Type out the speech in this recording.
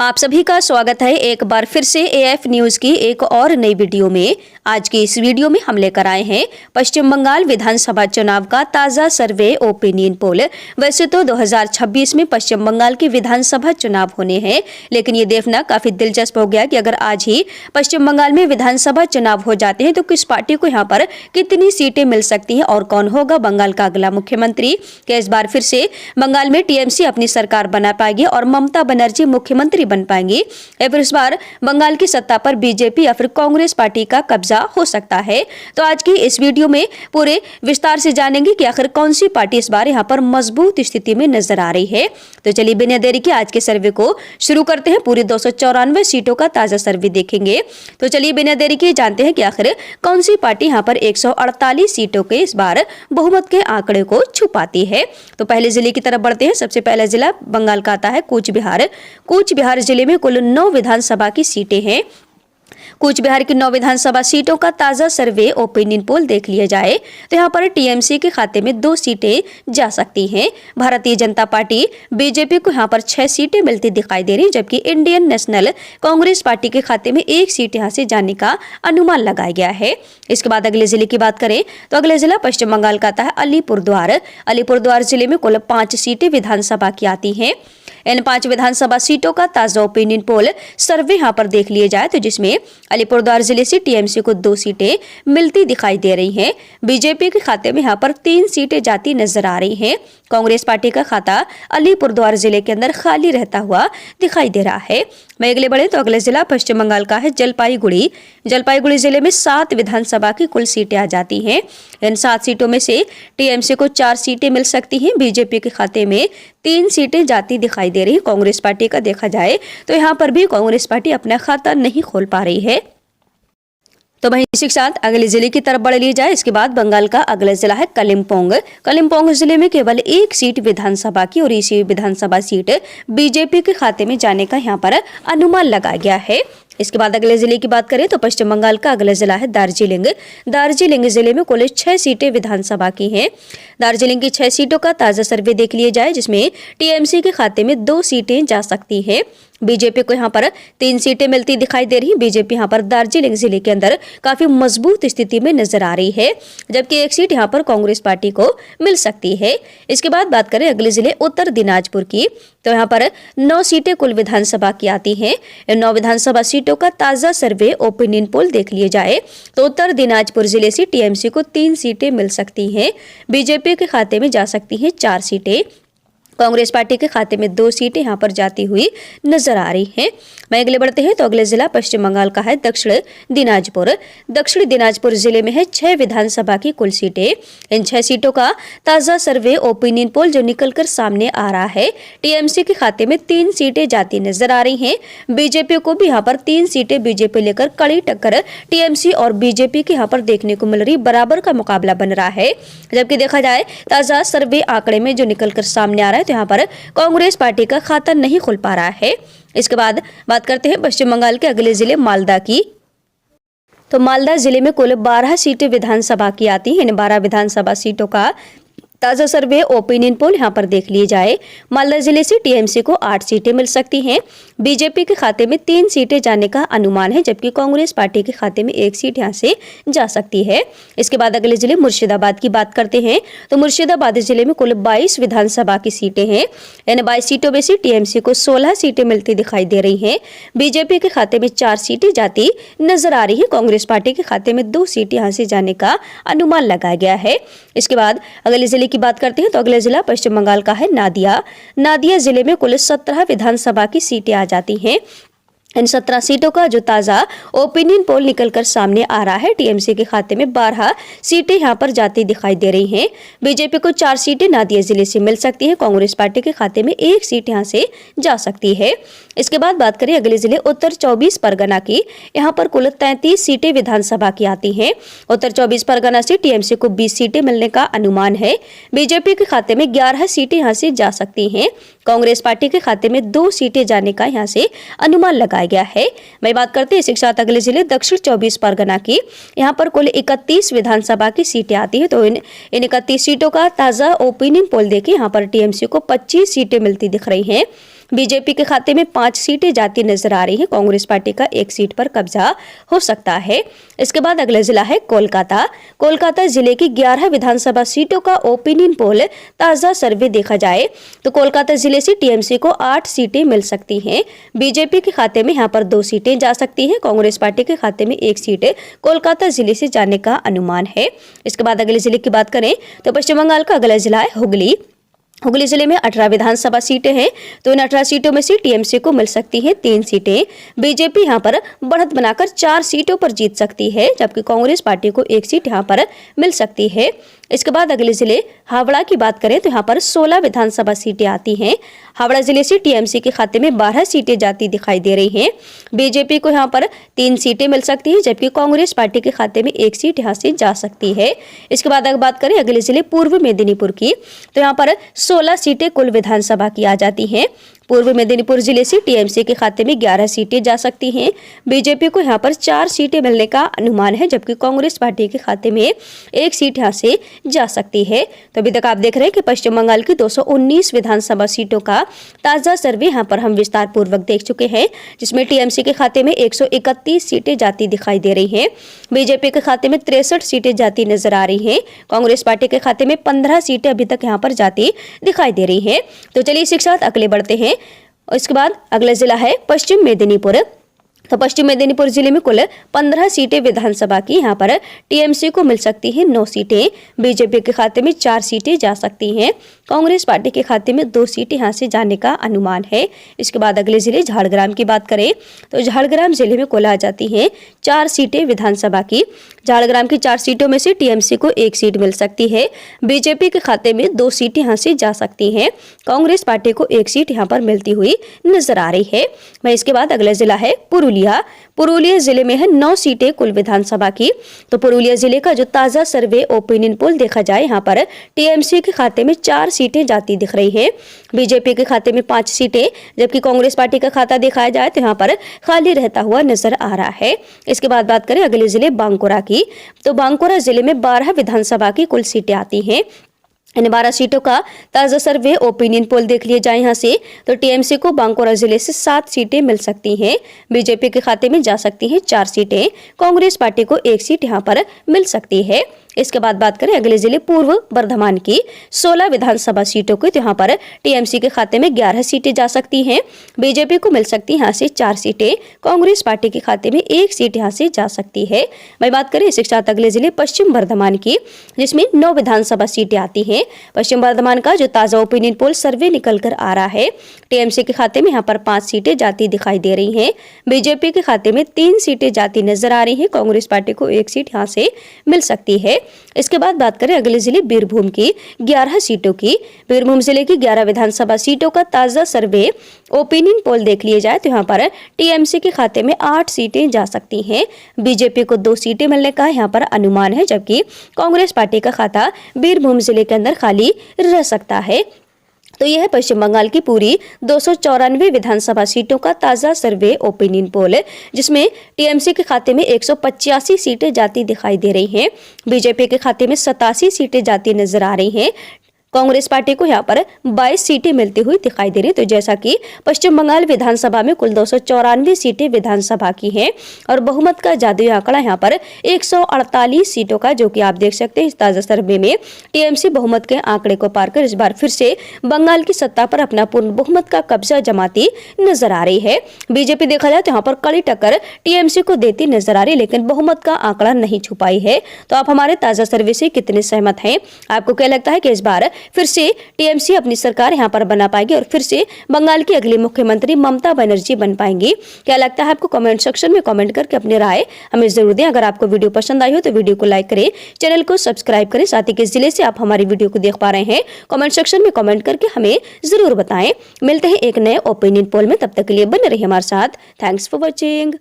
आप सभी का स्वागत है एक बार फिर से एएफ न्यूज की एक और नई वीडियो में। आज की इस वीडियो में हम लेकर आए हैं पश्चिम बंगाल विधानसभा चुनाव का ताजा सर्वे ओपिनियन पोल। वैसे तो 2026 में पश्चिम बंगाल के विधानसभा चुनाव होने हैं, लेकिन ये देखना काफी दिलचस्प हो गया कि अगर आज ही पश्चिम बंगाल में विधानसभा चुनाव हो जाते हैं तो किस पार्टी को यहाँ पर कितनी सीटें मिल सकती हैं और कौन होगा बंगाल का अगला मुख्यमंत्री। क्या इस बार फिर से बंगाल में टीएमसी अपनी सरकार बना पाएगी और ममता बनर्जी मुख्यमंत्री बन पाएंगी, या फिर इस बार बंगाल की सत्ता पर बीजेपी या फिर कांग्रेस पार्टी का कब्जा हो सकता है। तो आज की इस वीडियो में पूरे विस्तार से जानेंगे कि आखिर कौन सी पार्टी इस बार यहाँ पर मजबूत स्थिति में नजर आ रही है। तो चलिए बिना देरी के आज के सर्वे को शुरू करते हैं। पूरी 294 सीटों का ताजा सर्वे देखेंगे। तो चलिए बिना देरी के जानते हैं कि आखिर कौन सी पार्टी यहाँ पर 148 सीटों के इस बार बहुमत के आंकड़े को छुपाती है। तो पहले जिले की तरफ बढ़ते हैं। सबसे पहला जिला बंगाल का आता है कूच बिहार। कूच बिहार जिले में कुल 9 विधानसभा की सीटें हैं। कूच बिहार की 9 विधानसभा सीटों का ताजा सर्वे ओपिनियन पोल देख लिया जाए तो यहाँ पर टीएमसी के खाते में 2 सीटें जा सकती हैं। भारतीय जनता पार्टी बीजेपी को यहाँ पर 6 सीटें मिलती दिखाई दे रही, जबकि इंडियन नेशनल कांग्रेस पार्टी के खाते में 1 सीट यहाँ से जाने का अनुमान लगाया गया है। इसके बाद अगले जिले की बात करें तो अगले जिला पश्चिम बंगाल का आता है अलीपुरद्वार। अलीपुरद्वार जिले में कुल 5 सीटें विधानसभा की आती हैं। इन 5 विधानसभा सीटों का ताजा ओपिनियन पोल सर्वे यहाँ पर देख लिया जाए तो जिसमें अलीपुरद्वार जिले से टीएमसी को 2 सीटें मिलती दिखाई दे रही हैं। बीजेपी के खाते में यहाँ पर 3 सीटें जाती नजर आ रही हैं। कांग्रेस पार्टी का खाता अलीपुरद्वार जिले के अंदर खाली रहता हुआ दिखाई दे रहा है। मैं अगले बढ़े तो अगले जिला पश्चिम बंगाल का है जलपाईगुड़ी। जलपाईगुड़ी जिले में 7 विधानसभा की कुल सीटें आ जाती हैं। इन 7 सीटों में से टीएमसी को 4 सीटें मिल सकती हैं। बीजेपी के खाते में 3 सीटें जाती दिखाई दे रही। कांग्रेस पार्टी का देखा जाए तो यहाँ पर भी कांग्रेस पार्टी अपना खाता नहीं खोल पा रही है। तो वहीं इसी के साथ अगले जिले की तरफ बढ़ ली जाए। इसके बाद बंगाल का अगला जिला है कलिम्पोंग। कलिम्पोंग जिले में केवल 1 सीट विधानसभा की और इसी विधानसभा सीट बीजेपी के खाते में जाने का यहाँ पर अनुमान लगाया गया है। इसके बाद अगले जिले की बात करें तो पश्चिम बंगाल का अगला जिला है दार्जिलिंग। दार्जिलिंग जिले में कुल 6 सीटें विधानसभा की हैं। दार्जिलिंग की 6 सीटों का ताजा सर्वे देख लिया जाए जिसमें टीएमसी के खाते में 2 सीटें जा सकती हैं। बीजेपी को यहाँ पर 3 सीटें मिलती दिखाई दे रही। बीजेपी यहाँ पर दार्जिलिंग जिले के अंदर काफी मजबूत स्थिति में नजर आ रही है, जबकि 1 सीट यहाँ पर कांग्रेस पार्टी को मिल सकती है। इसके बाद बात करें अगले जिले उत्तर दिनाजपुर की तो यहाँ पर 9 सीटें कुल विधानसभा की आती हैं। इन 9 विधानसभा सीटों का ताजा सर्वे ओपिनियन पोल देख लिया जाए तो उत्तर दिनाजपुर जिले से टीएमसी को 3 सीटें मिल सकती हैं। बीजेपी के खाते में जा सकती हैं 4 सीटें। कांग्रेस पार्टी के खाते में 2 सीटें यहाँ पर जाती हुई नजर आ रही हैं। मैं अगले बढ़ते हैं तो अगले जिला पश्चिम बंगाल का है दक्षिण दिनाजपुर। दक्षिण दिनाजपुर जिले में है 6 विधानसभा की कुल सीटें। इन 6 सीटों का ताजा सर्वे ओपिनियन पोल जो निकलकर सामने आ रहा है, टीएमसी के खाते में 3 सीटें जाती नजर आ रही हैं। बीजेपी को भी यहाँ पर 3 सीटें बीजेपी लेकर कड़ी टक्कर टीएमसी और बीजेपी की यहाँ पर देखने को मिल रही, बराबर का मुकाबला बन रहा है। जबकि देखा जाए ताजा सर्वे आंकड़े में जो निकलकर सामने आ रहा है यहाँ पर कांग्रेस पार्टी का खाता नहीं खुल पा रहा है। इसके बाद बात करते हैं पश्चिम बंगाल के अगले जिले मालदा की। तो मालदा जिले में कुल 12 सीटें विधानसभा की आती हैं। इन 12 विधानसभा सीटों का ताजा सर्वे ओपिनियन पोल यहाँ पर देख लिए जाए। मालदा जिले से टीएमसी को 8 सीटें मिल सकती हैं। बीजेपी के खाते में 3 सीटें जाने का अनुमान है, जबकि कांग्रेस पार्टी के खाते में 1 सीट यहाँ से जा सकती है। इसके बाद अगले जिले मुर्शिदाबाद की बात करते हैं तो मुर्शिदाबाद जिले में कुल 22 विधानसभा की सीटें हैं। इन 22 सीटों में से टीएमसी को 16 सीटें मिलती दिखाई दे रही हैं। बीजेपी के खाते में 4 सीटें जाती नजर आ रही है। कांग्रेस पार्टी के खाते में 2 सीटें यहाँ से जाने का अनुमान लगाया गया है। इसके बाद अगले जिले की बात करते हैं तो अगला जिला पश्चिम बंगाल का है नादिया। नादिया जिले में कुल 17 विधानसभा की सीटें आ जाती हैं। इन 17 सीटों का जो ताजा ओपिनियन पोल निकलकर सामने आ रहा है, टीएमसी के खाते में 12 सीटें यहाँ पर जाती दिखाई दे रही हैं। बीजेपी को 4 सीटें नादिया जिले से मिल सकती हैं। कांग्रेस पार्टी के खाते में 1 सीट यहाँ से जा सकती है। इसके बाद बात करें अगले जिले उत्तर 24 परगना की। यहाँ पर कुल 33 सीटें विधानसभा की आती हैं। उत्तर 24 परगना से टीएमसी को 20 सीटें मिलने का अनुमान है। बीजेपी के खाते में 11 सीटें यहाँ से जा सकती हैं। कांग्रेस पार्टी के खाते में 2 सीटें जाने का यहाँ से अनुमान लगाया गया है। मैं बात करते हैं इसी के साथ अगले जिले दक्षिण 24 परगना की। यहाँ पर कुल 31 विधानसभा की सीटें आती है। तो इन 31 सीटों का ताजा ओपिनियन पोल देखिए, यहाँ पर टीएमसी को 25 सीटें मिलती दिख रही हैं। बीजेपी के खाते में 5 सीटें जाती नजर आ रही हैं। कांग्रेस पार्टी का 1 सीट पर कब्जा हो सकता है। इसके बाद अगला जिला है कोलकाता। कोलकाता जिले की 11 विधानसभा सीटों का ओपिनियन पोल ताजा सर्वे देखा जाए तो कोलकाता जिले से टीएमसी को 8 सीटें मिल सकती हैं। बीजेपी के खाते में यहाँ पर 2 सीटें जा सकती हैं। कांग्रेस पार्टी के खाते में 1 सीट कोलकाता जिले से जाने का अनुमान है। इसके बाद अगले जिले की बात करें तो पश्चिम बंगाल का अगला जिला है हुगली। हुगली जिले में 18 विधानसभा सीटें हैं तो इन 18 सीटों में से टीएमसी को मिल सकती हैं 3 सीटें। बीजेपी यहां पर बढ़त बनाकर 4 सीटों पर जीत सकती है, जबकि कांग्रेस पार्टी को 1 सीट यहां पर मिल सकती है। इसके बाद अगले जिले हावड़ा की बात करें तो यहाँ पर 16 विधानसभा सीटें आती हैं। हावड़ा जिले से टीएमसी के खाते में 12 सीटें जाती दिखाई दे रही हैं। बीजेपी को यहाँ पर 3 सीटें मिल सकती है, जबकि कांग्रेस पार्टी के खाते में 1 सीट यहाँ से जा सकती है। इसके बाद अगर बात करें अगले जिले पूर्व मेदिनीपुर की तो यहाँ पर 16 सीटें कुल विधानसभा की आ जाती हैं। पूर्व मेदिनीपुर जिले से टीएमसी के खाते में 11 सीटें जा सकती हैं। बीजेपी को यहाँ पर 4 सीटें मिलने का अनुमान है, जबकि कांग्रेस पार्टी के खाते में 1 सीट यहाँ से जा सकती है। तो अभी तक आप देख रहे हैं कि पश्चिम बंगाल की 219 विधानसभा सीटों का ताजा सर्वे यहाँ पर हम विस्तार पूर्वक देख चुके हैं, जिसमें टीएमसी के खाते में 131 सीटें जाती दिखाई दे रही हैं। बीजेपी के खाते में 63 सीटें जाती नजर आ रही हैं। कांग्रेस पार्टी के खाते में 15 सीटें अभी तक यहाँ पर जाती दिखाई दे रही हैं। तो चलिए इसी के साथ अगले बढ़ते हैं। इसके बाद अगला जिला है पश्चिम मेदिनीपुर। तो पश्चिम मेदिनीपुर जिले में कुल 15 सीटें विधानसभा की यहाँ पर टीएमसी को मिल सकती हैं 9 सीटें। बीजेपी के खाते में 4 सीटें जा सकती हैं। कांग्रेस पार्टी के खाते में 2 सीटें यहाँ से जाने का अनुमान है। इसके बाद अगले जिले झारग्राम की बात करें तो झारग्राम जिले में कुल आ जाती हैं 4 सीटें विधानसभा की। झारग्राम की 4 सीटों में से टीएमसी को 1 सीट मिल सकती है। बीजेपी के खाते में 2 सीटें यहाँ से जा सकती हैं। कांग्रेस पार्टी को 1 सीट यहाँ पर मिलती हुई नजर आ रही है। वहीं इसके बाद अगला जिला है पुरुलिया जिले में है 9 सीटें कुल विधानसभा की। तो पुरुलिया जिले का जो ताजा सर्वे ओपिनियन पोल देखा जाए यहाँ पर टीएमसी के खाते में 4 सीटें जाती दिख रही है। बीजेपी के खाते में 5 सीटें, जबकि कांग्रेस पार्टी का खाता दिखाया जाए तो यहाँ पर खाली रहता हुआ नजर आ रहा है। इसके बाद बात करें अगले जिले बांकुरा की तो बांकुरा जिले में 12 विधानसभा की कुल सीटें आती हैं। इन 12 सीटों का ताजा सर्वे ओपिनियन पोल देख लिया जाए यहाँ से तो टीएमसी को बांकुरा जिले से 7 सीटें मिल सकती हैं। बीजेपी के खाते में जा सकती हैं 4 सीटें। कांग्रेस पार्टी को 1 सीट यहाँ पर मिल सकती है। इसके बाद बात करें अगले जिले पूर्व बर्धमान की 16 विधानसभा सीटों की तो यहाँ पर टीएमसी के खाते में 11 सीटें जा सकती हैं। बीजेपी को मिल सकती है यहाँ से 4 सीटें। कांग्रेस पार्टी के खाते में 1 सीट यहाँ से जा सकती है। वही बात करें इसके साथ अगले जिले पश्चिम बर्धमान की, जिसमें 9 विधानसभा सीटें आती हैं। पश्चिम बर्धमान का जो ताजा ओपिनियन पोल सर्वे निकल कर आ रहा है, टीएमसी के खाते में यहाँ पर 5 सीटें जाती दिखाई दे रही हैं। बीजेपी के खाते में 3 सीटें जाती नजर आ रही हैं। कांग्रेस पार्टी को 1 सीट यहाँ से मिल सकती है। इसके बाद बात करें अगले जिले बीरभूम की 11 सीटों की। बीरभूम जिले की 11 विधानसभा सीटों का ताजा सर्वे ओपिनियन पोल देख लिए जाए तो यहाँ पर टीएमसी के खाते में 8 सीटें जा सकती हैं। बीजेपी को 2 सीटें मिलने का यहाँ पर अनुमान है, जबकि कांग्रेस पार्टी का खाता बीरभूम जिले के अंदर खाली रह सकता है। तो यह है पश्चिम बंगाल की पूरी 294 विधानसभा सीटों का ताजा सर्वे ओपिनियन पोल, जिसमें टीएमसी के खाते में 185 सीटें जाती दिखाई दे रही हैं। बीजेपी के खाते में 87 सीटें जाती नजर आ रही हैं। कांग्रेस पार्टी को यहाँ पर 22 सीटें मिलती हुई दिखाई दे रही। तो जैसा कि पश्चिम बंगाल विधानसभा में कुल 294 सीटें विधानसभा की हैं और बहुमत का जादुई आंकड़ा यहाँ पर 148 सीटों का, जो कि आप देख सकते हैं इस ताजा सर्वे में टीएमसी बहुमत के आंकड़े को पार कर इस बार फिर से बंगाल की सत्ता पर अपना पूर्ण बहुमत का कब्जा जमाती नजर आ रही है। बीजेपी देखा जाए तो यहाँ पर कड़ी टक्कर टीएमसी को देती नजर आ रही, लेकिन बहुमत का आंकड़ा नहीं छुपाई है। तो आप हमारे ताजा सर्वे से कितने सहमत हैं? आपको क्या लगता है कि इस बार फिर से टीएमसी अपनी सरकार यहां पर बना पाएगी और फिर से बंगाल की अगली मुख्यमंत्री ममता बनर्जी बन पाएंगी? क्या लगता है आपको? कमेंट सेक्शन में कमेंट करके अपनी राय हमें जरूर दें। अगर आपको वीडियो पसंद आई हो तो वीडियो को लाइक करें, चैनल को सब्सक्राइब करें। साथ ही किस जिले से आप हमारी वीडियो को देख पा रहे हैं कमेंट सेक्शन में कमेंट करके हमें जरूर बताएं। मिलते हैं एक नए ओपिनियन पोल में, तब तक के लिए बने रहिए हमारे साथ। Thanks for watching.